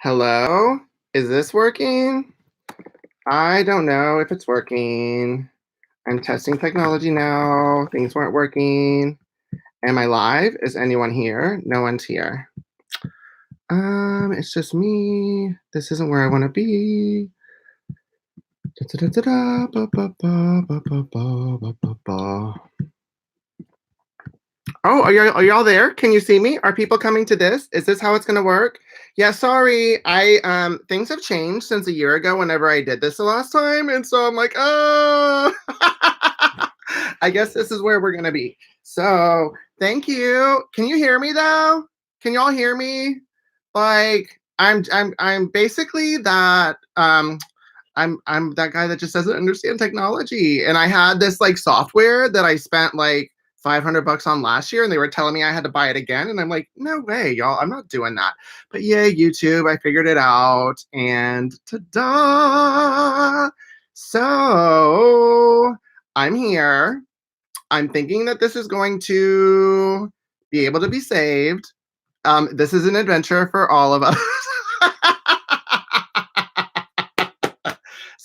Hello? Is this working? I don't know if it's working. I'm testing technology now. Things weren't working. Am I live? Is anyone here? No one's here. It's just me. This isn't where I want to be. Da-da-da-da-da, ba, ba, ba, ba, ba, ba, ba, ba, ba. Oh, are y'all there? Can you see me? Are people coming to this? Is this how it's gonna work? Yeah, sorry. I things have changed since a year ago whenever I did this the last time, and so I'm like, oh I guess this is where we're gonna be. So thank you. Can you hear me though? Can y'all hear me? Like I'm basically that I'm that guy that just doesn't understand technology. And I had this like software that I spent like $500 on last year, and they were telling me I had to buy it again. And I'm like, no way, y'all, I'm not doing that. But yay, YouTube, I figured it out. And ta-da! So I'm here. I'm thinking that this is going to be able to be saved. This is an adventure for all of us.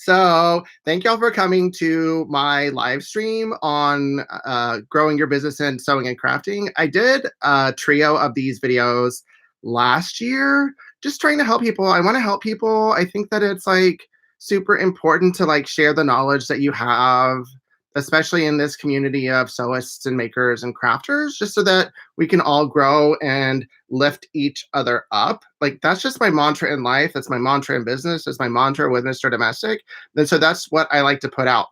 So thank y'all for coming to my live stream on growing your business in sewing and crafting. I did a trio of these videos last year, just trying to help people. I want to help people. I think that it's like super important to like share the knowledge that you have, especially in this community of sewists and makers and crafters, just so that we can all grow and lift each other up. Like that's just my mantra in life. That's my mantra in business. That's my mantra with Mr. Domestic. And so that's what I like to put out.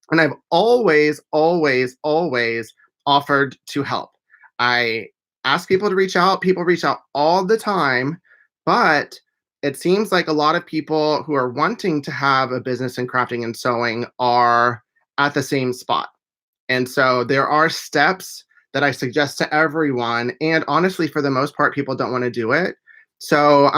And I've always, always, always offered to help. I ask people to reach out. People reach out all the time, but it seems like a lot of people who are wanting to have a business in crafting and sewing are at the same spot. And so there are steps that I suggest to everyone. And honestly, for the most part, people don't want to do it. So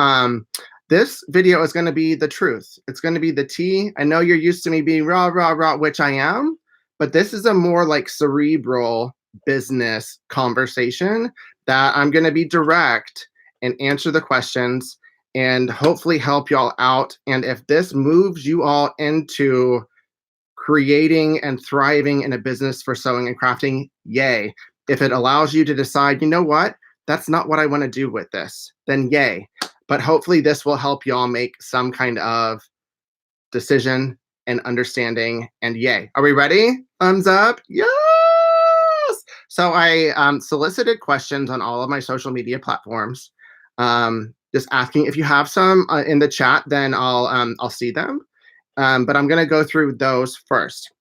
this video is going to be the truth. It's going to be the tea. I know you're used to me being rah, rah, rah, which I am, but this is a more like cerebral business conversation that I'm going to be direct and answer the questions and hopefully help y'all out. And if this moves you all into creating and thriving in a business for sewing and crafting, yay. If it allows you to decide, you know what, that's not what I want to do with this, then yay. But hopefully this will help y'all make some kind of decision and understanding, and yay. Are we ready? Thumbs up. Yes. So I solicited questions on all of my social media platforms. Just asking if you have some in the chat, then I'll see them. But I'm going to go through those first.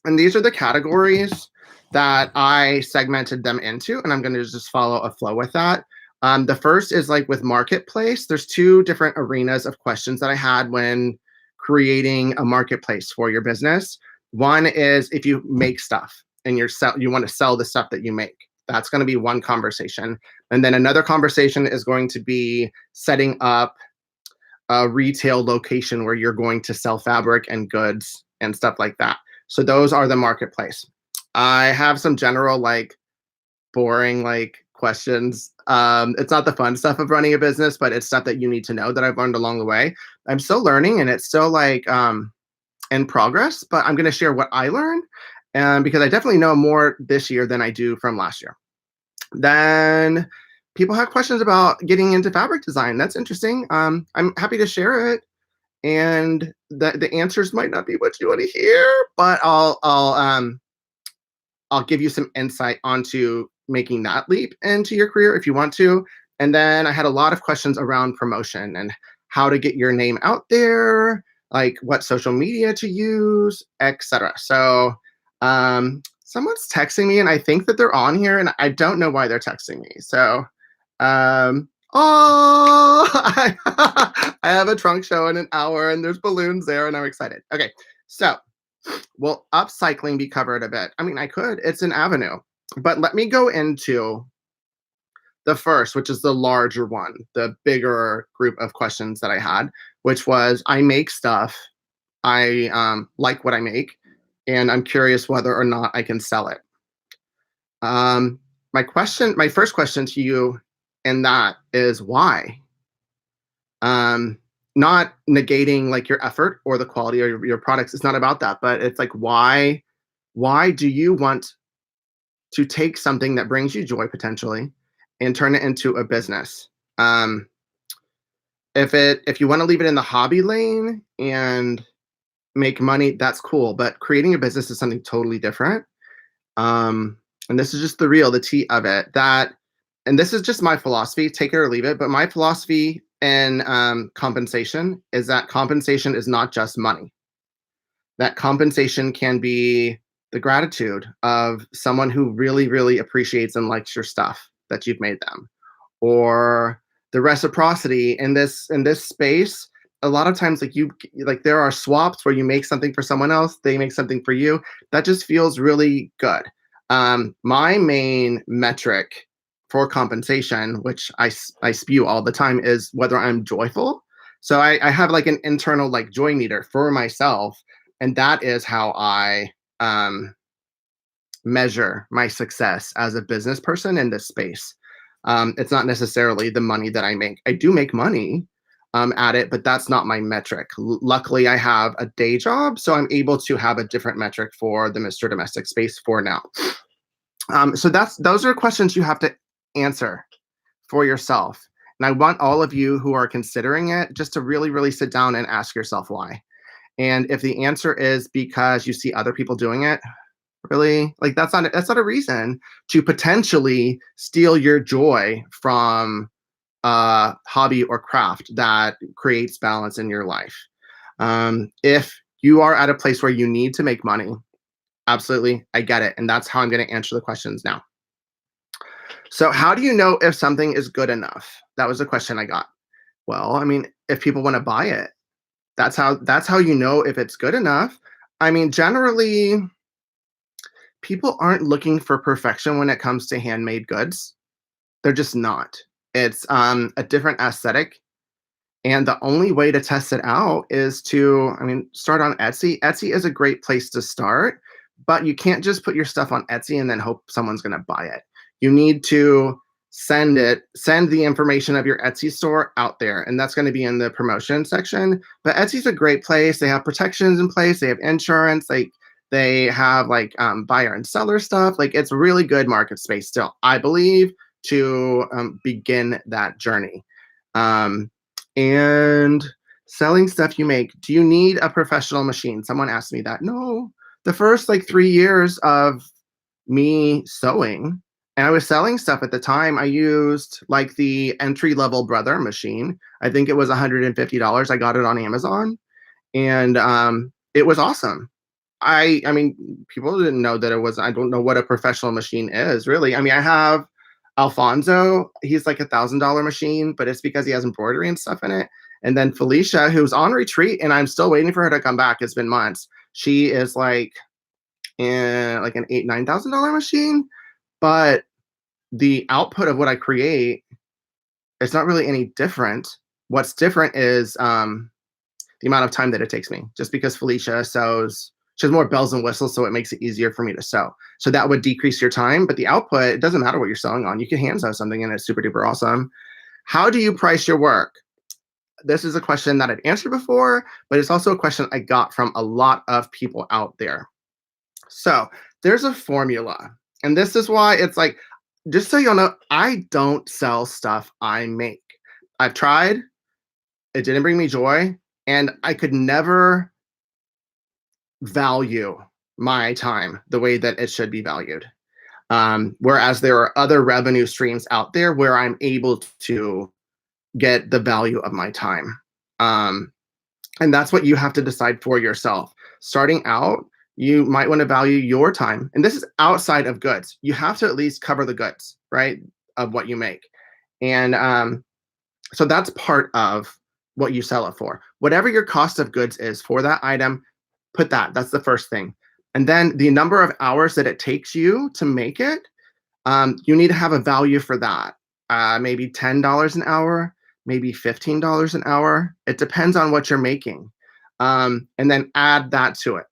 And these are the categories that I segmented them into, and I'm going to just follow a flow with that. The first is like with marketplace. There's two different arenas of questions that I had when creating a marketplace for your business. One is if you make stuff and you want to sell the stuff that you make. That's going to be one conversation. And then another conversation is going to be setting up a retail location where you're going to sell fabric and goods and stuff like that. So those are the marketplace. I have some general like boring like questions. It's not the fun stuff of running a business, but it's stuff that you need to know that I've learned along the way. I'm still learning and it's still like in progress, but I'm going to share what I learned because I definitely know more this year than I do from last year. Then people have questions about getting into fabric design. That's interesting. I'm happy to share it. And the answers might not be what you want to hear, but I'll give you some insight onto making that leap into your career if you want to. And then I had a lot of questions around promotion and how to get your name out there, like what social media to use, etc. So someone's texting me and I think that they're on here and I don't know why they're texting me. So oh, I have a trunk show in an hour and there's balloons there and I'm excited. Okay, so will upcycling be covered a bit? I mean, I could. It's an avenue. But let me go into the first, which is the larger one, the bigger group of questions that I had, which was I make stuff. I like what I make, and I'm curious whether or not I can sell it. My first question to you in that is why? Um, Not negating like your effort or the quality of your products. It's not about that, but it's like why do you want to take something that brings you joy potentially and turn it into a business? Um, if you want to leave it in the hobby lane and make money, that's cool. But creating a business is something totally different. Um, and this is just the tea of it. And this is just my philosophy, take it or leave it. But my philosophy in compensation is that compensation is not just money. That compensation can be the gratitude of someone who really, really appreciates and likes your stuff that you've made them, or the reciprocity in this space. A lot of times, like there are swaps where you make something for someone else, they make something for you. That just feels really good. My main metric for compensation, which I spew all the time, is whether I'm joyful. So I have like an internal like joy meter for myself, and that is how I um, measure my success as a business person in this space. It's not necessarily the money that I make. I do make money at it, but that's not my metric. Luckily, I have a day job, so I'm able to have a different metric for the Mr. Domestic space for now. So those are questions you have to answer for yourself. And I want all of you who are considering it just to really, really sit down and ask yourself why. And if the answer is because you see other people doing it, really, like that's not a reason to potentially steal your joy from a hobby or craft that creates balance in your life. If you are at a place where you need to make money, absolutely, I get it. And that's how I'm going to answer the questions now. So, how do you know if something is good enough? That was a question I got. Well, I mean, if people want to buy it, that's how you know if it's good enough. I mean, generally, people aren't looking for perfection when it comes to handmade goods. They're just not. It's a different aesthetic. And the only way to test it out is to, I mean, start on Etsy. Etsy is a great place to start, but you can't just put your stuff on Etsy and then hope someone's going to buy it. You need to send the information of your Etsy store out there, and that's going to be in the promotion section. But Etsy's a great place. They have protections in place. They have insurance. They have like buyer and seller stuff. Like it's really good market space still, I believe, to begin that journey. And selling stuff you make, do you need a professional machine? Someone asked me that. No, the first like 3 years of me sewing, and I was selling stuff at the time, I used like the entry level Brother machine. I think it was $150. I got it on Amazon, and it was awesome. I mean, people didn't know that it was. I don't know what a professional machine is really. I mean, I have Alfonso. He's like $1,000 machine, but it's because he has embroidery and stuff in it. And then Felicia, who's on retreat, and I'm still waiting for her to come back. It's been months. She is like in like an $9,000 machine, but the output of what I create, it's not really any different. What's different is the amount of time that it takes me. Just because Felicia sews, she has more bells and whistles, so it makes it easier for me to sew. So that would decrease your time, but the output, it doesn't matter what you're sewing on. You can hand sew something and it's super duper awesome. How do you price your work? This is a question that I've answered before, but it's also a question I got from a lot of people out there. So there's a formula, and this is why it's like, just so you'll know, I don't sell stuff I make. I've tried, it didn't bring me joy, and I could never value my time the way that it should be valued. Whereas there are other revenue streams out there where I'm able to get the value of my time. And that's what you have to decide for yourself. Starting out, you might want to value your time. And this is outside of goods. You have to at least cover the goods, right, of what you make. And so that's part of what you sell it for. Whatever your cost of goods is for that item, put that. That's the first thing. And then the number of hours that it takes you to make it, you need to have a value for that. Maybe $10 an hour, maybe $15 an hour. It depends on what you're making. And then add that to it.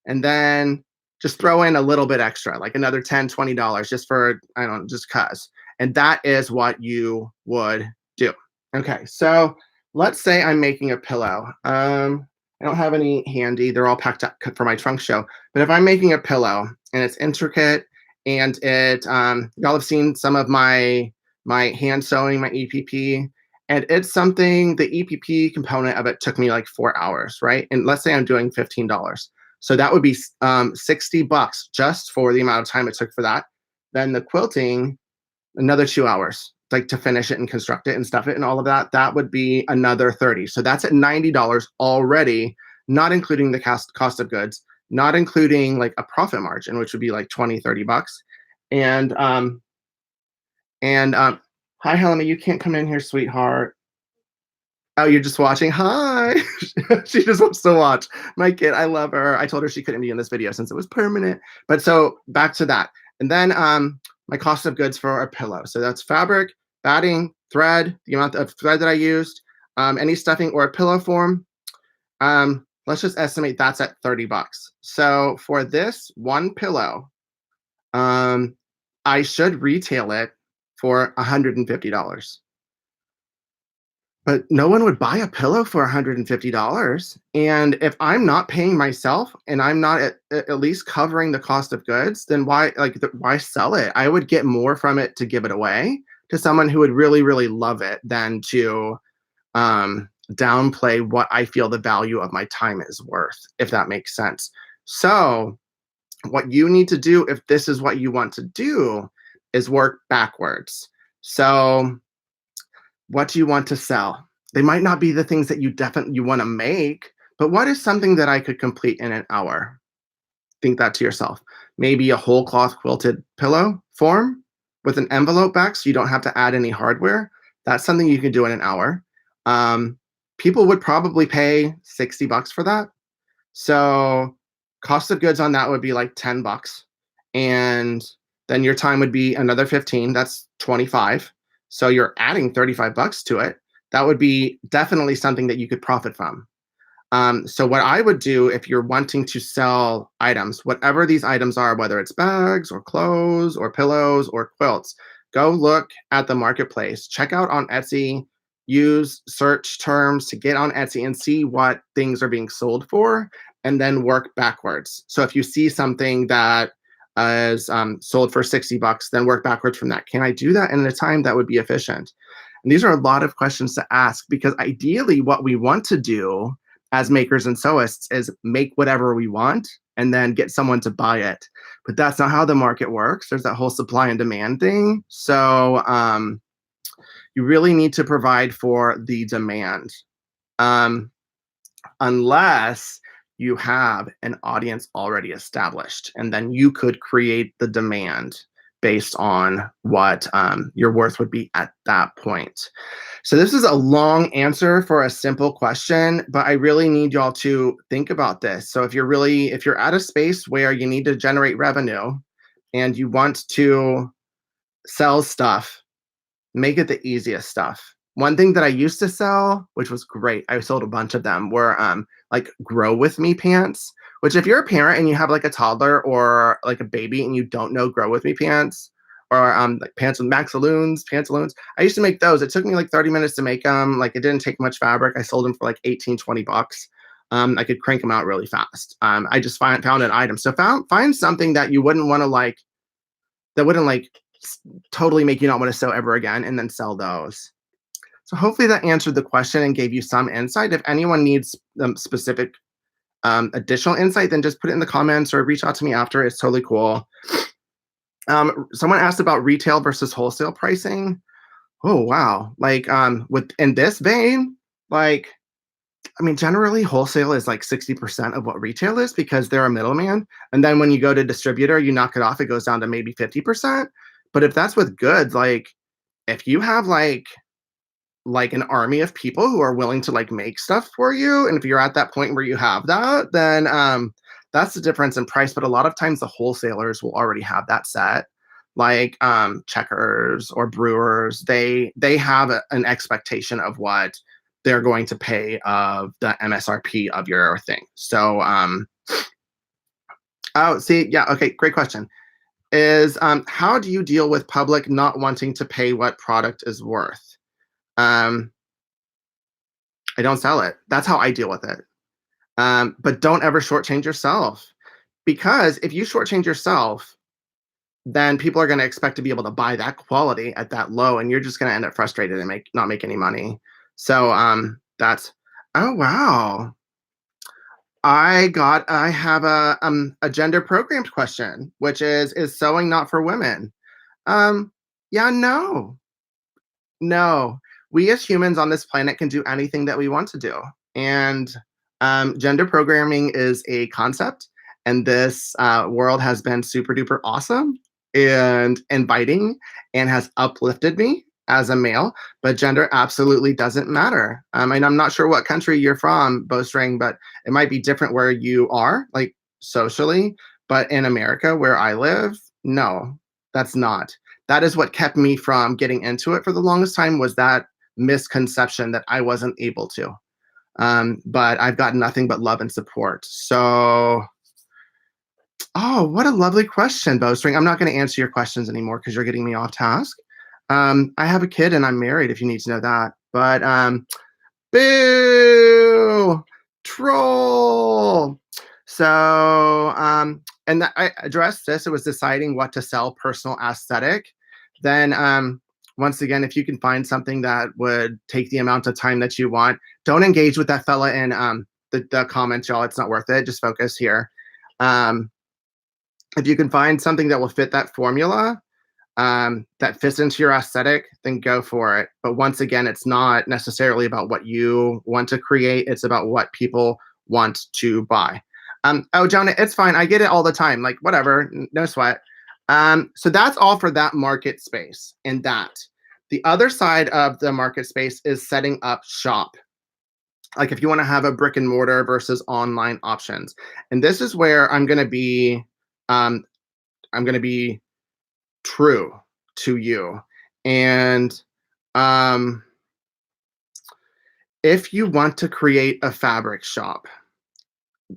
And then just throw in a little bit extra, like another $10, $20 just for, I don't know, just cause. And that is what you would do. Okay, so let's say I'm making a pillow. I don't have any handy. They're all packed up for my trunk show. But if I'm making a pillow and it's intricate and y'all have seen some of my hand sewing, my EPP, and it's something, the EPP component of it took me like 4 hours, right? And let's say I'm doing $15. So that would be $60 just for the amount of time it took for that. Then the quilting, another 2 hours, like to finish it and construct it and stuff it and all of that. That would be another 30. So that's at $90 already, not including the cost of goods, not including like a profit margin, which would be like 20, $30. And hi Helena, you can't come in here, sweetheart. Oh, you're just watching. Hi. She just wants to watch. My kid, I love her. I told her she couldn't be in this video since it was permanent. But so back to that. And then my cost of goods for a pillow. So that's fabric, batting, thread, the amount of thread that I used, any stuffing or a pillow form. Let's just estimate that's at $30. So for this one pillow, I should retail it for $150. But no one would buy a pillow for $150. And if I'm not paying myself and I'm not at least covering the cost of goods, then why sell it? I would get more from it to give it away to someone who would really, really love it than to downplay what I feel the value of my time is worth, if that makes sense. So what you need to do, if this is what you want to do, is work backwards. So what do you want to sell? They might not be the things that you want to make, but what is something that I could complete in an hour? Think that to yourself. Maybe a whole cloth quilted pillow form with an envelope back so you don't have to add any hardware. That's something you can do in an hour. People would probably pay $60 for that. So cost of goods on that would be like $10. And then your time would be another 15. That's 25. So you're adding $35 to it. That would be definitely something that you could profit from. So what I would do if you're wanting to sell items, whatever these items are, whether it's bags or clothes or pillows or quilts, go look at the marketplace, check out on Etsy, use search terms to get on Etsy and see what things are being sold for, and then work backwards. So if you see something that is sold for $60, then work backwards from that. Can I do that in a time that would be efficient? And these are a lot of questions to ask because ideally what we want to do as makers and sewists is make whatever we want and then get someone to buy it. But that's not how the market works. There's that whole supply and demand thing. So you really need to provide for the demand. Unless you have an audience already established, and then you could create the demand based on what your worth would be at that point. So this is a long answer for a simple question, but I really need y'all to think about this. So if you're at a space where you need to generate revenue and you want to sell stuff, make it the easiest stuff. One thing that I used to sell, which was great, I sold a bunch of them, were like grow with me pants, which if you're a parent and you have like a toddler or like a baby and you don't know grow with me pants, or like pants with pantaloons, I used to make those. It took me like 30 minutes to make them. Like it didn't take much fabric. I sold them for like 18, $20. I could crank them out really fast. I just found an item. So find something that you wouldn't want to like, that wouldn't like totally make you not want to sew ever again, and then sell those. So hopefully that answered the question and gave you some insight. If anyone needs specific additional insight, then just put it in the comments or reach out to me after. It's totally cool. Someone asked about retail versus wholesale pricing. Oh, wow. Like in this vein, like, I mean, generally wholesale is like 60% of what retail is because they're a middleman. And then when you go to distributor, you knock it off, it goes down to maybe 50%. But if that's with goods, like if you have like an army of people who are willing to like make stuff for you, and if you're at that point where you have that, then that's the difference in price. But a lot of times the wholesalers will already have that set, like Checkers or Brewers. They have an expectation of what they're going to pay of the MSRP of your thing. So oh, see, yeah, okay, great question. Is how do you deal with public not wanting to pay what product is worth? I don't sell it. That's how I deal with it. But don't ever shortchange yourself, because if you shortchange yourself, then people are going to expect to be able to buy that quality at that low, and you're just going to end up frustrated and not make any money. So that's oh wow. I have a gender programmed question, which is sewing not for women? Um yeah, no. No, we as humans on this planet can do anything that we want to do. And gender programming is a concept. And this world has been super duper awesome and inviting and has uplifted me as a male. But gender absolutely doesn't matter. And I'm not sure what country you're from, Bowstring, but it might be different where you are, like socially. But in America, where I live, no, that's not. That is what kept me from getting into it for the longest time, was that misconception that I wasn't able to. But I've got nothing but love and support. So, oh, what a lovely question, Bowstring. I'm not going to answer your questions anymore because you're getting me off task. I have a kid and I'm married, if you need to know that. But boo, troll. So, I addressed this. It was deciding what to sell, personal aesthetic. Then, once again, if you can find something that would take the amount of time that you want, don't engage with that fella in the comments, y'all. It's not worth it. Just focus here. If you can find something that will fit that formula, that fits into your aesthetic, then go for it. But once again, it's not necessarily about what you want to create. It's about what people want to buy. Oh, Jonah, it's fine. I get it all the time. Like, whatever, no sweat. So that's all for that market space and that. The other side of the market space is setting up shop. Like if you want to have a brick and mortar versus online options. And this is where I'm going to be true to you. And if you want to create a fabric shop,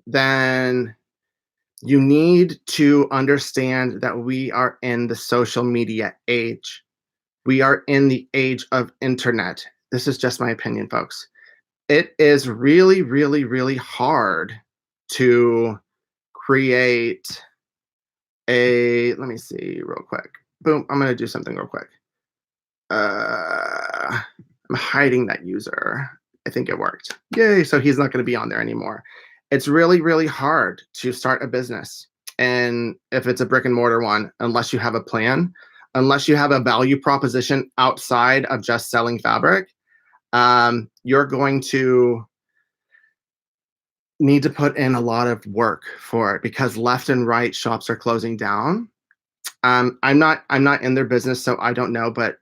then you need to understand that we are in the social media age. We are in the age of internet. This is just my opinion, folks. It is really, really, really hard to create let me see real quick. Boom, I'm going to do something real quick. I'm hiding that user. I think it worked. Yay, so he's not going to be on there anymore. It's really, really hard to start a business. And if it's a brick and mortar one, unless you have a plan, unless you have a value proposition outside of just selling fabric, you're going to need to put in a lot of work for it, because left and right shops are closing down. I'm not in their business, so I don't know, but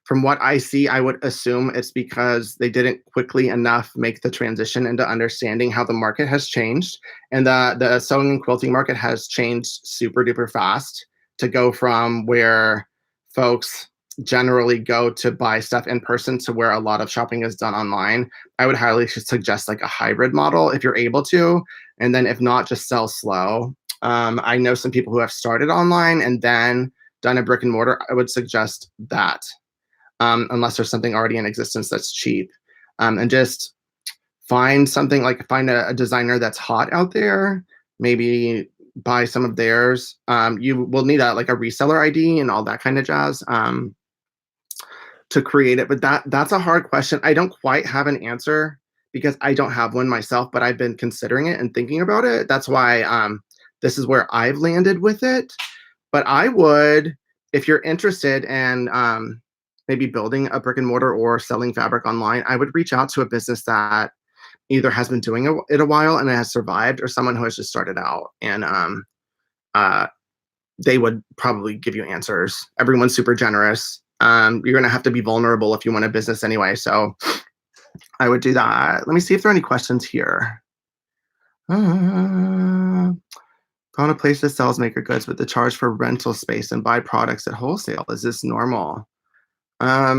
from what I see, I would assume it's because they didn't quickly enough make the transition into understanding how the market has changed. And the sewing and quilting market has changed super duper fast to go from where folks generally go to buy stuff in person to where a lot of shopping is done online. I would highly suggest like a hybrid model if you're able to. And then if not, just sell slow. I know some people who have started online and then done a brick and mortar. I would suggest that. Unless there's something already in existence that's cheap. And just find something, like find a designer that's hot out there, maybe buy some of theirs. You will need like a reseller ID and all that kind of jazz to create it. But that's a hard question. I don't quite have an answer because I don't have one myself, but I've been considering it and thinking about it. That's why this is where I've landed with it. But I would, if you're interested in maybe building a brick and mortar or selling fabric online, I would reach out to a business that either has been doing it a while and it has survived, or someone who has just started out. And they would probably give you answers. Everyone's super generous. You're going to have to be vulnerable if you want a business anyway. So I would do that. Let me see if there are any questions here. Found a place that sells maker goods, but the charge for rental space and buy products at wholesale. Is this normal? I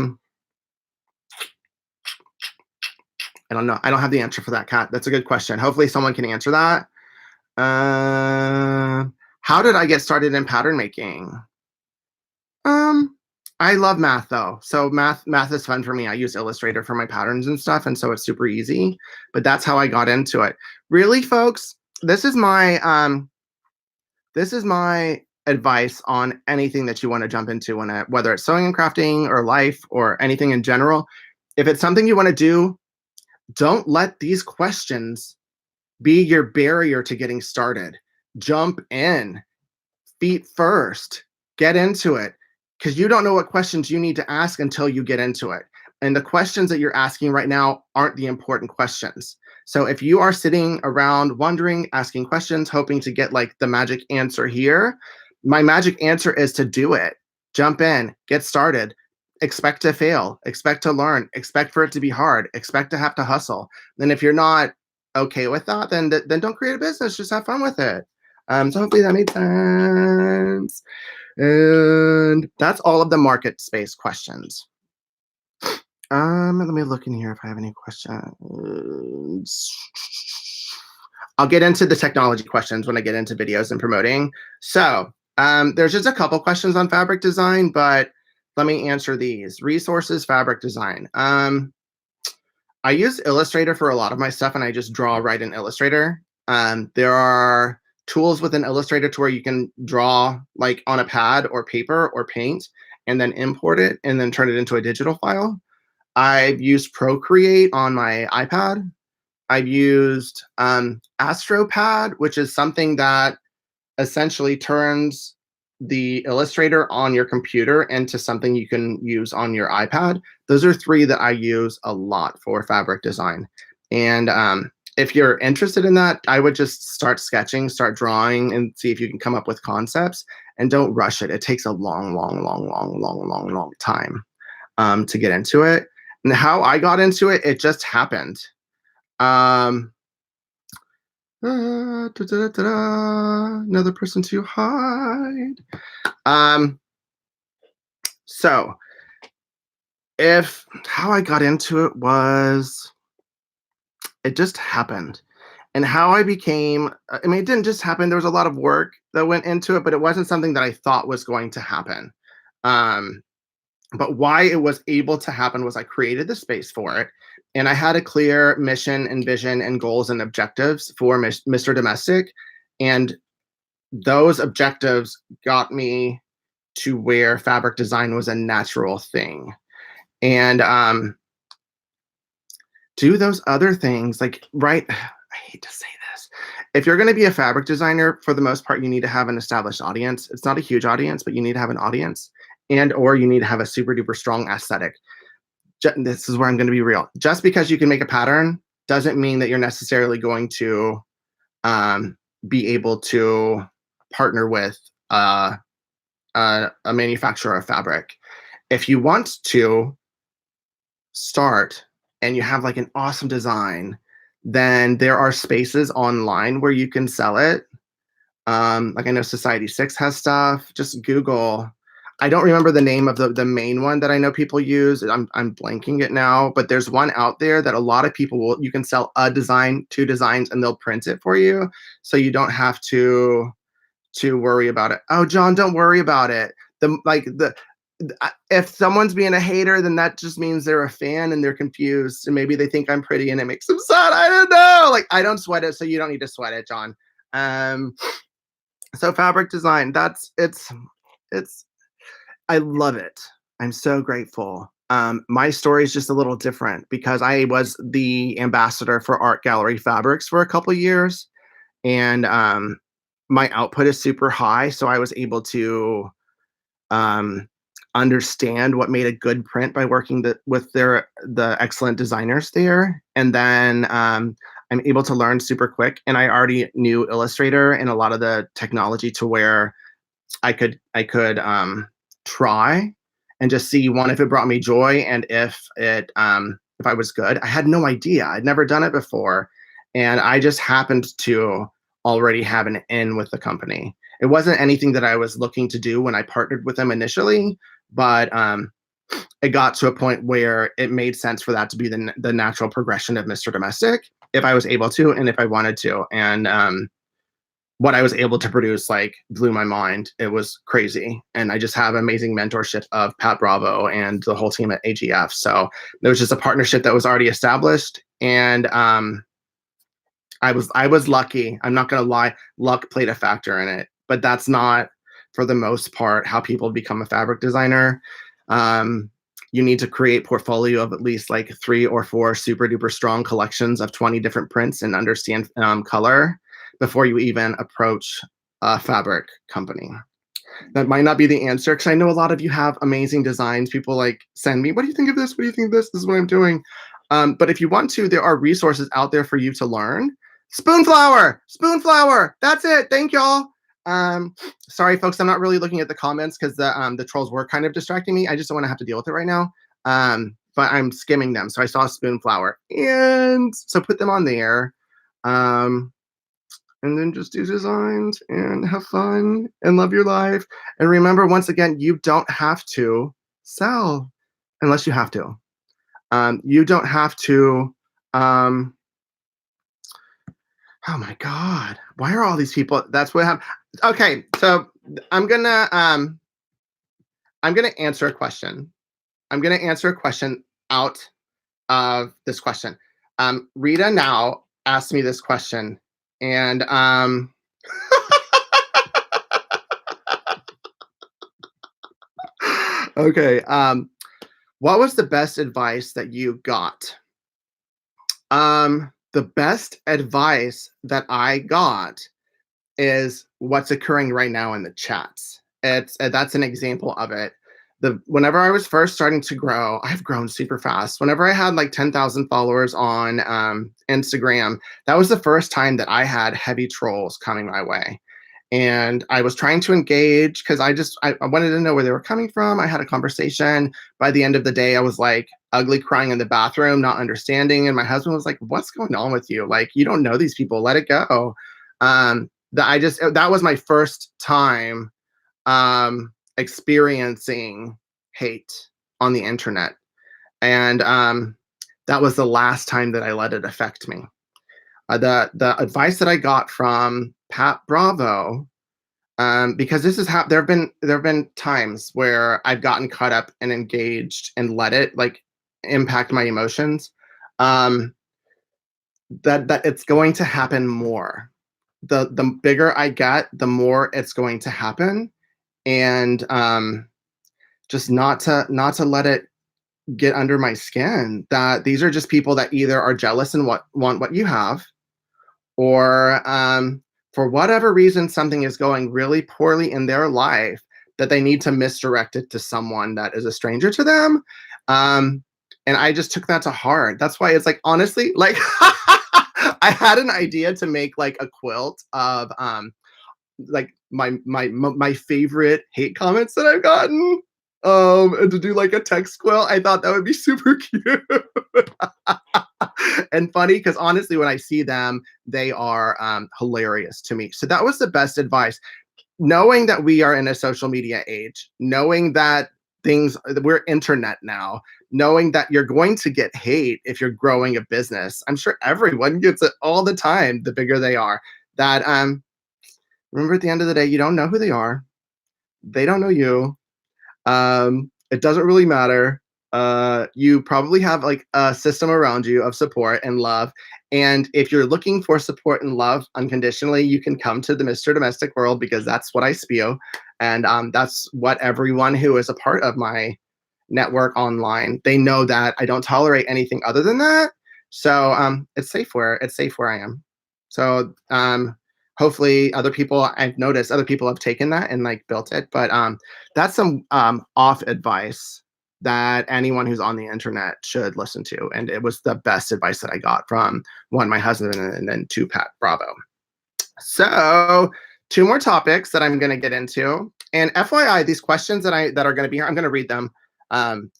don't know. I don't have the answer for that, Kat. That's a good question. Hopefully someone can answer that. How did I get started in pattern making? I love math though. So math is fun for me. I use Illustrator for my patterns and stuff, and so it's super easy. But that's how I got into it. Really, folks, this is my advice on anything that you want to jump into, whether it's sewing and crafting or life or anything in general. If it's something you want to do, don't let these questions be your barrier to getting started. Jump in, feet first, get into it, because you don't know what questions you need to ask until you get into it. And the questions that you're asking right now aren't the important questions. So if you are sitting around wondering, asking questions, hoping to get like the magic answer here, my magic answer is to do it. Jump in, get started. Expect to fail, expect to learn, expect for it to be hard, expect to have to hustle. Then if you're not okay with that, then don't create a business, just have fun with it. So hopefully that made sense. And that's all of the market space questions. Let me look in here if I have any questions. I'll get into the technology questions when I get into videos and promoting. So there's just a couple questions on fabric design, but let me answer these. Resources, fabric design. I use Illustrator for a lot of my stuff, and I just draw right in Illustrator. There are tools within Illustrator to where you can draw like on a pad or paper or paint and then import it and then turn it into a digital file. I've used Procreate on my iPad. I've used AstroPad, which is something that essentially turns the Illustrator on your computer into something you can use on your iPad. Those are three that I use a lot for fabric design. And if you're interested in that, I would just start sketching, start drawing, and see if you can come up with concepts. And don't rush it. It takes a long, long, long, long, long, long, long time to get into it. And how I got into it, it just happened. Another person to hide. So if how I got into it was, it just happened. And how I became, I mean, it didn't just happen. There was a lot of work that went into it, but it wasn't something that I thought was going to happen. But why it was able to happen was I created the space for it. And I had a clear mission and vision and goals and objectives for Mr. Domestic. And those objectives got me to where fabric design was a natural thing. And do those other things, like, right? I hate to say this. If you're going to be a fabric designer, for the most part, you need to have an established audience. It's not a huge audience, but you need to have an audience, and or you need to have a super duper strong aesthetic. This is where I'm going to be real. Just because you can make a pattern doesn't mean that you're necessarily going to be able to partner with a manufacturer of fabric. If you want to start and you have like an awesome design, then there are spaces online where you can sell it. Like I know Society 6 has stuff. Just Google. I don't remember the name of the main one that I know people use. I'm blanking it now, but there's one out there that a lot of people will, you can sell a design, two designs, and they'll print it for you. So you don't have to worry about it. Oh, John, don't worry about it. If someone's being a hater, then that just means they're a fan and they're confused, and maybe they think I'm pretty and it makes them sad. I don't know. Like, I don't sweat it, so you don't need to sweat it, John. So fabric design, it's I love it. I'm so grateful. My story is just a little different because I was the ambassador for Art Gallery Fabrics for a couple years, and my output is super high, so I was able to understand what made a good print by working with the excellent designers there. And then I'm able to learn super quick. And I already knew Illustrator and a lot of the technology to where I could try and just see, one, if it brought me joy, and if I was good. I had no idea. I'd never done it before. And I just happened to already have an in with the company. It wasn't anything that I was looking to do when I partnered with them initially, but it got to a point where it made sense for that to be the natural progression of Mr. Domestic, if I was able to and if I wanted to. And what I was able to produce like blew my mind. It was crazy. And I just have amazing mentorship of Pat Bravo and the whole team at AGF. So there was just a partnership that was already established. And I was lucky. I'm not gonna lie, luck played a factor in it, but that's not for the most part how people become a fabric designer. Um, you need to create portfolio of at least like 3 or 4 super duper strong collections of 20 different prints and understand color before you even approach a fabric company. That might not be the answer because I know a lot of you have amazing designs. People like send me, what do you think of this? What do you think of this? This is what I'm doing. But if you want to, there are resources out there for you to learn. Spoonflower, spoonflower. That's it. Thank y'all. Sorry, folks. I'm not really looking at the comments because the trolls were kind of distracting me. I just don't want to have to deal with it right now. But I'm skimming them. So I saw spoonflower, and so put them on there. And then just do designs and have fun and love your life. And remember, once again, you don't have to sell unless you have to. You don't have to. Oh my God! Why are all these people? That's what happened. Okay, so I'm gonna answer a question. I'm gonna answer a question out of this question. Rita now asked me this question, and okay. What was the best advice that you got? The best advice that I got is what's occurring right now in the chats. It's that's an example of it. Whenever I was first starting to grow, I've grown super fast. Whenever I had like 10,000 followers on Instagram, that was the first time that I had heavy trolls coming my way. And I was trying to engage because I wanted to know where they were coming from. I had a conversation. By the end of the day, I was like ugly crying in the bathroom, not understanding. And my husband was like, "What's going on with you? Like, you don't know these people. Let it go." That was my first time experiencing hate on the internet, and that was the last time that I let it affect me. The advice that I got from Pat Bravo, because this is how there have been times where I've gotten caught up and engaged and let it like impact my emotions. Um, that it's going to happen more. The bigger I get, the more it's going to happen, and just not to let it get under my skin. That these are just people that either are jealous and want what you have, or for whatever reason something is going really poorly in their life that they need to misdirect it to someone that is a stranger to them. And I just took that to heart. That's why it's like, honestly, like I had an idea to make like a quilt of like my favorite hate comments that I've gotten. And to do like a text quilt, I thought that would be super cute. And funny because honestly, when I see them, they are hilarious to me. So that was the best advice. Knowing that we are in a social media age, knowing that we're internet now, knowing that you're going to get hate if you're growing a business. I'm sure everyone gets it all the time, the bigger they are. That remember, at the end of the day, you don't know who they are. They don't know you. It doesn't really matter. You probably have like a system around you of support and love. And if you're looking for support and love unconditionally, you can come to the Mr. Domestic World because that's what I spew. And that's what everyone who is a part of my network online, they know that I don't tolerate anything other than that. So it's safe where I am. So hopefully I've noticed other people have taken that and like built it. But that's some off advice that anyone who's on the internet should listen to. And it was the best advice that I got from one, my husband, and then two, Pat Bravo. So 2 more topics that I'm going to get into. And FYI, these questions that are going to be here, I'm going to read them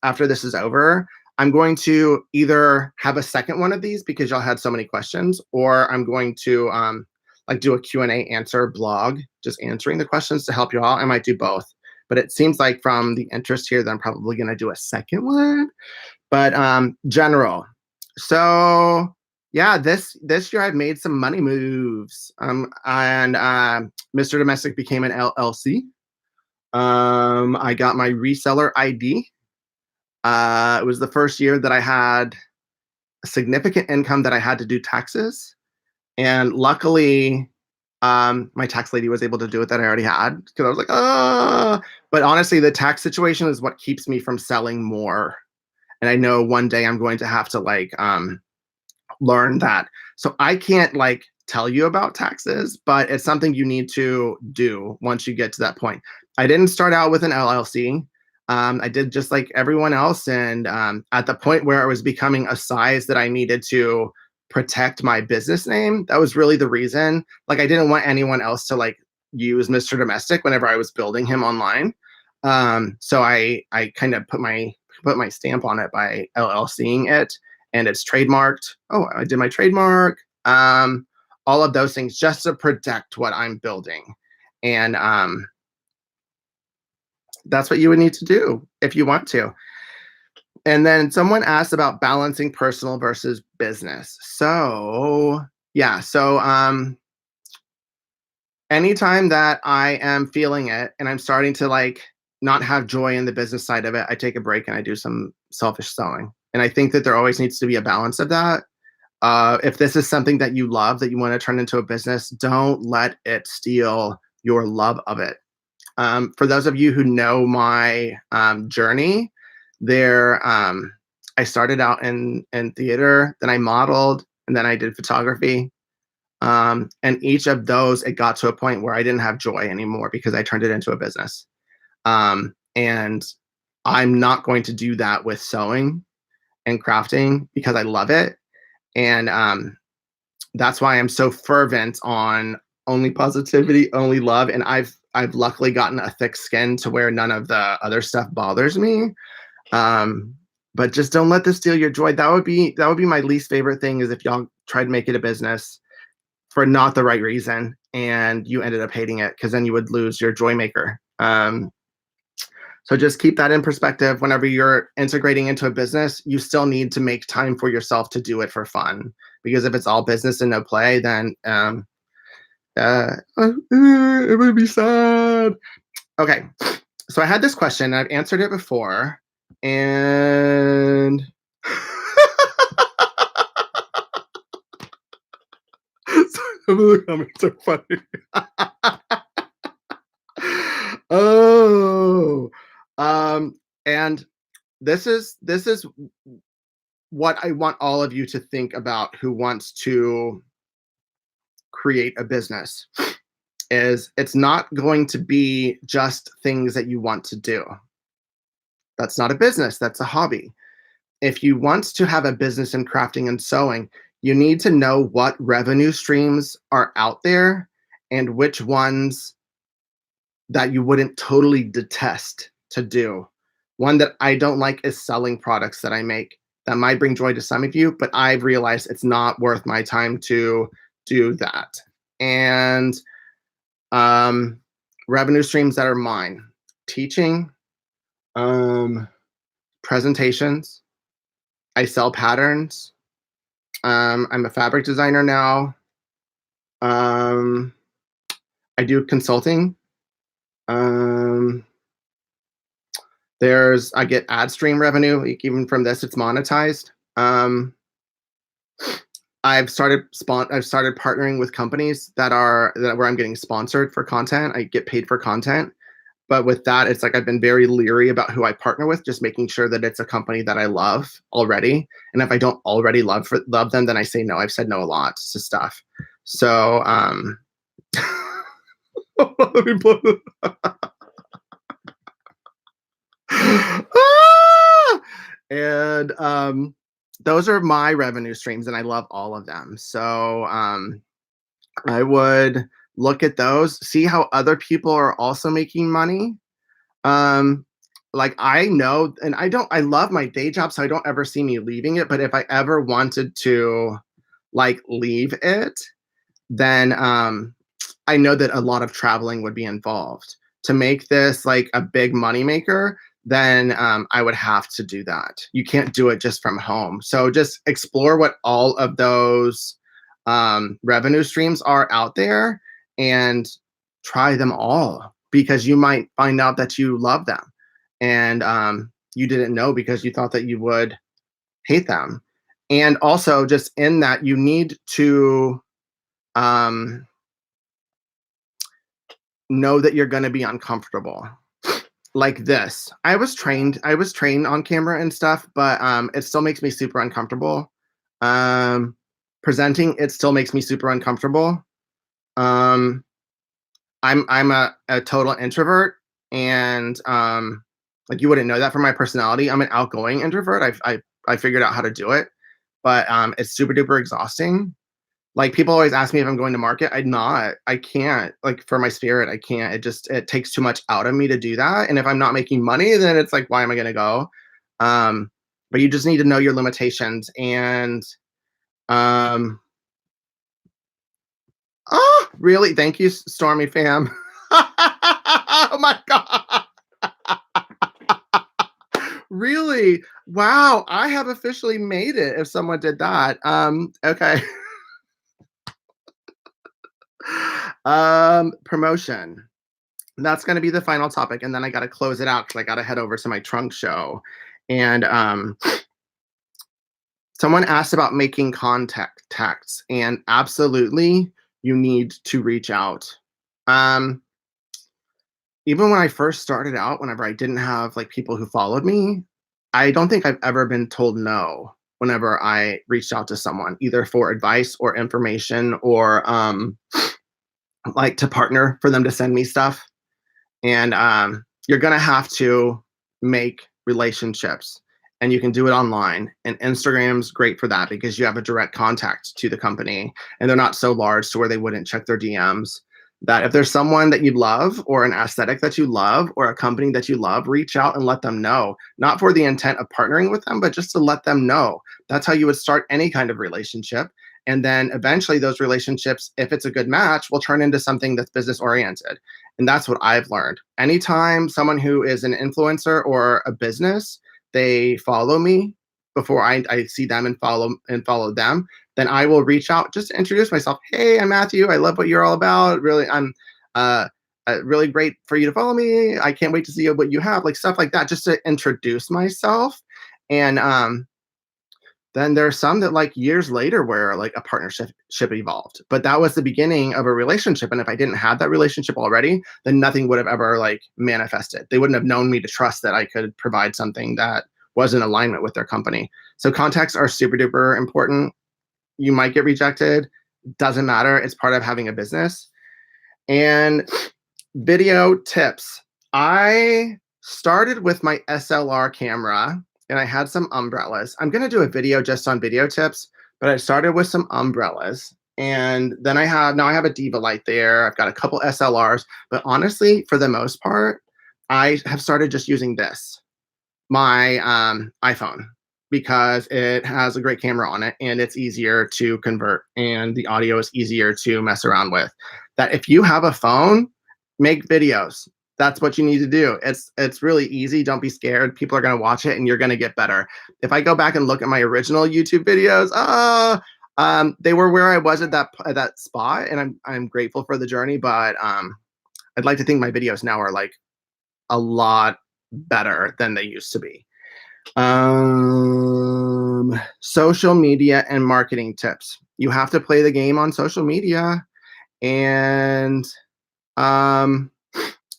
after this is over. I'm going to either have a second one of these because y'all had so many questions, or I'm going to like do a Q&A answer blog, just answering the questions to help you all. I might do both. But it seems like from the interest here that I'm probably going to do a second one. But general. So Yeah, this year I've made some money moves. And Mr. Domestic became an LLC. I got my reseller ID. It was the first year that I had a significant income that I had to do taxes. And luckily, my tax lady was able to do it that I already had because I was like, ah. But honestly, the tax situation is what keeps me from selling more. And I know one day I'm going to have to like learn that. So I can't like tell you about taxes, but it's something you need to do once you get to that point. I didn't start out with an LLC. I did just like everyone else. And at the point where it was becoming a size that I needed to protect my business name, that was really the reason. Like, I didn't want anyone else to like use Mr. Domestic whenever I was building him online. So I kind of put my stamp on it by LLCing it, and it's trademarked. Oh, I did my trademark. All of those things just to protect what I'm building. And that's what you would need to do if you want to. And then someone asked about balancing personal versus business. So, yeah. So, anytime that I am feeling it and I'm starting to like not have joy in the business side of it, I take a break and I do some selfish sewing. And I think that there always needs to be a balance of that. If this is something that you love, that you want to turn into a business, don't let it steal your love of it. For those of you who know my journey, there, I started out in theater, then I modeled, and then I did photography. And each of those, it got to a point where I didn't have joy anymore because I turned it into a business. And I'm not going to do that with sewing and crafting because I love it. And that's why I'm so fervent on only positivity, only love. And I've luckily gotten a thick skin to where none of the other stuff bothers me. But just don't let this steal your joy. That would be my least favorite thing, is if y'all try to make it a business for not the right reason and you ended up hating it, because then you would lose your joy maker. So just keep that in perspective. Whenever you're integrating into a business, you still need to make time for yourself to do it for fun. Because if it's all business and no play, then it would be sad. Okay, so I had this question. I've answered it before, and some of the comments are funny. Oh, and this is what I want all of you to think about who wants to create a business. Is it's not going to be just things that you want to do. That's not a business, that's a hobby. If you want to have a business in crafting and sewing, you need to know what revenue streams are out there and which ones that you wouldn't totally detest to do. One that I don't like is selling products that I make. That might bring joy to some of you, but I've realized it's not worth my time to do that. And revenue streams that are mine: teaching, presentations. I sell patterns. I'm a fabric designer now. I do consulting. Um, I get ad stream revenue. Like, even from this, it's monetized. I've started partnering with companies where I'm getting sponsored for content. I get paid for content. But with that, it's like I've been very leery about who I partner with, just making sure that it's a company that I love already. And if I don't already love them, then I say no. I've said no a lot to stuff. So let me blow this. And those are my revenue streams, and I love all of them. So I would look at those, see how other people are also making money. Like, I know, and I love my day job, so I don't ever see me leaving it. But if I ever wanted to like leave it, then I know that a lot of traveling would be involved. To make this like a big money maker, then I would have to do that. You can't do it just from home. So just explore what all of those revenue streams are out there and try them all, because you might find out that you love them and you didn't know because you thought that you would hate them. And also, just in that, you need to um, know that you're going to be uncomfortable. Like this, I was trained on camera and stuff, but it still makes me super uncomfortable. Um, Presenting, it still makes me super uncomfortable. Um, I'm a total introvert, and like, you wouldn't know that from my personality. I'm an outgoing introvert. I figured out how to do it, but it's super duper exhausting. Like, people always ask me if I'm going to market. I'm not. I can't. Like, for my spirit, I can't. It takes too much out of me to do that. And if I'm not making money, then it's like, why am I going to go? Um, but you just need to know your limitations. And um, oh, really? Thank you, Stormy fam. Oh my god. Really? Wow, I have officially made it if someone did that. Okay. Promotion. That's going to be the final topic, and then I got to close it out because I got to head over to my trunk show. And someone asked about making contacts, and absolutely, you need to reach out. Um, Even when I first started out, whenever I didn't have like people who followed me, I don't think I've ever been told no whenever I reached out to someone, either for advice or information, or like to partner for them to send me stuff. And you're going to have to make relationships, and you can do it online, and Instagram's great for that because you have a direct contact to the company, and they're not so large to where they wouldn't check their DMs. That if there's someone that you love, or an aesthetic that you love, or a company that you love, reach out and let them know, not for the intent of partnering with them, but just to let them know. That's how you would start any kind of relationship. And then eventually those relationships, if it's a good match, will turn into something that's business oriented. And that's what I've learned. Anytime someone who is an influencer or a business, they follow me before I see them and follow them, then I will reach out just to introduce myself. Hey, I'm Matthew. I love what you're all about. Really, I'm uh, really great for you to follow me. I can't wait to see what you have, like stuff like that, just to introduce myself. And then there's some that, like, years later, where like a partnership evolved, but that was the beginning of a relationship. And if I didn't have that relationship already, then nothing would have ever like manifested. They wouldn't have known me to trust that I could provide something that was in alignment with their company. So contacts are super duper important. You might get rejected, doesn't matter. It's part of having a business. And video tips. I started with my SLR camera, and I had some umbrellas. I'm going to do a video just on video tips, but I started with some umbrellas. And then now I have a Diva light there. I've got a couple SLRs, but honestly, for the most part, I have started just using my iPhone, because it has a great camera on it, and it's easier to convert, and the audio is easier to mess around with. That if you have a phone, make videos. That's what you need to do. It's really easy. Don't be scared. People are going to watch it, and you're going to get better. If I go back and look at my original YouTube videos, they were where I was at that spot, and I'm grateful for the journey. But I'd like to think my videos now are like a lot better than they used to be. Social media and marketing tips. You have to play the game on social media, and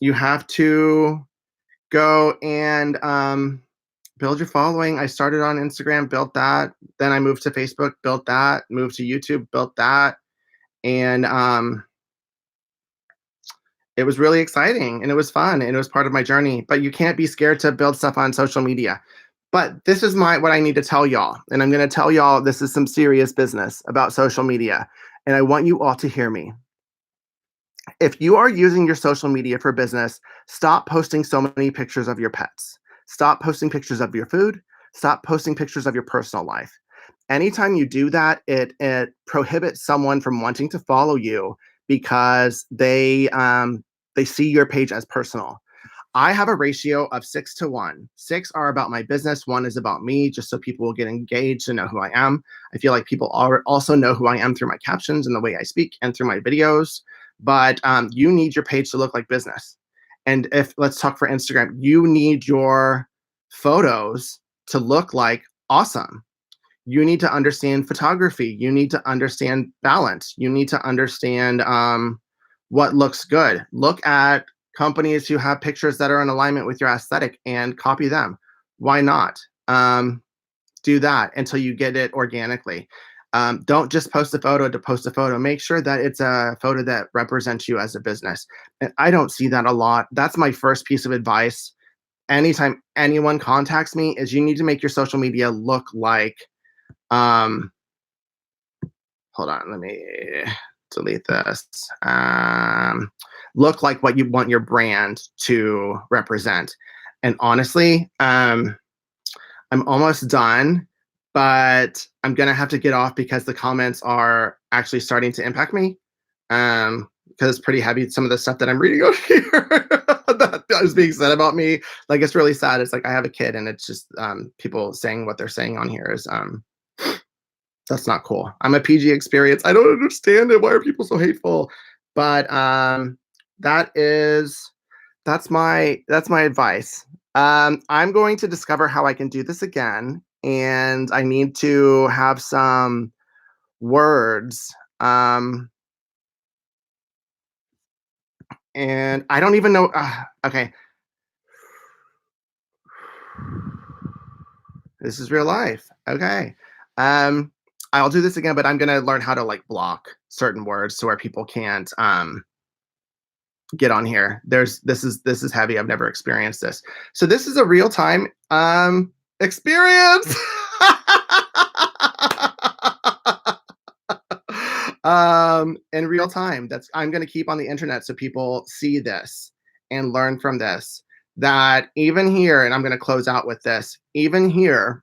you have to go and build your following. I started on Instagram, built that. Then I moved to Facebook, built that. Moved to YouTube, built that. And it was really exciting, and it was fun, and it was part of my journey. But you can't be scared to build stuff on social media. But this is what I need to tell y'all. And I'm going to tell y'all this is some serious business about social media. And I want you all to hear me. If you are using your social media for business, stop posting so many pictures of your pets. Stop posting pictures of your food. Stop posting pictures of your personal life. Anytime you do that, it prohibits someone from wanting to follow you, because they see your page as personal. I have a ratio of 6 to 1. 6 are about my business, 1 is about me, just so people will get engaged and know who I am. I feel like people also know who I am through my captions and the way I speak and through my videos. But you need your page to look like business. And if let's talk for Instagram, you need your photos to look like awesome. You need to understand photography. You need to understand balance. You need to understand what looks good. Look at companies who have pictures that are in alignment with your aesthetic and copy them. Why not? Do that until you get it organically. Don't just post a photo to post a photo. Make sure that it's a photo that represents you as a business. And I don't see that a lot. That's my first piece of advice. Anytime anyone contacts me, is you need to make your social media look like um, hold on, let me delete this. Look like what you want your brand to represent. And honestly, I'm almost done, but I'm gonna have to get off because the comments are actually starting to impact me. Because it's pretty heavy. Some of the stuff that I'm reading out here that is being said about me, like it's really sad. It's like I have a kid, and it's just people saying what they're saying on here is that's not cool. I'm a PG experience. I don't understand it. Why are people so hateful? But that is that's my advice. I'm going to discover how I can do this again, and I need to have some words. And I don't even know. Okay, this is real life. Okay. Um, I'll do this again, but I'm gonna learn how to like block certain words to where people can't get on here. This is heavy. I've never experienced this. So this is a real time experience. In real time. That's I'm gonna keep on the internet so people see this and learn from this. That even here, and I'm gonna close out with this, even here,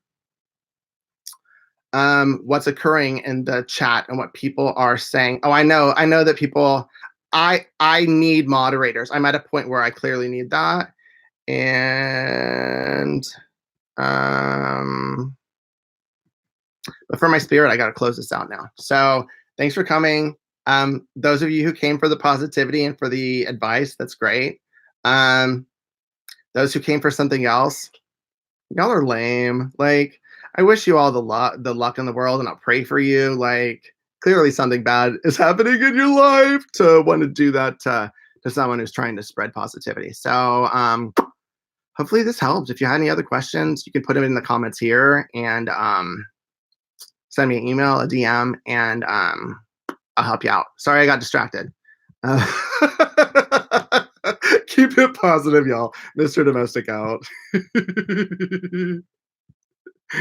what's occurring in the chat and what people are saying. Oh, I know that people I need moderators. I'm at a point where I clearly need that. And but for my spirit, I gotta close this out now. So thanks for coming. Those of you who came for the positivity and for the advice, that's great. Those who came for something else, y'all are lame. Like, I wish you all the luck in the world, and I'll pray for you. Like, clearly something bad is happening in your life to want to do that to someone who's trying to spread positivity. So, hopefully this helps. If you had any other questions, you can put them in the comments here, and send me an email, a DM, and I'll help you out. Sorry, I got distracted. Uh, keep it positive, y'all. Mr. Domestic out.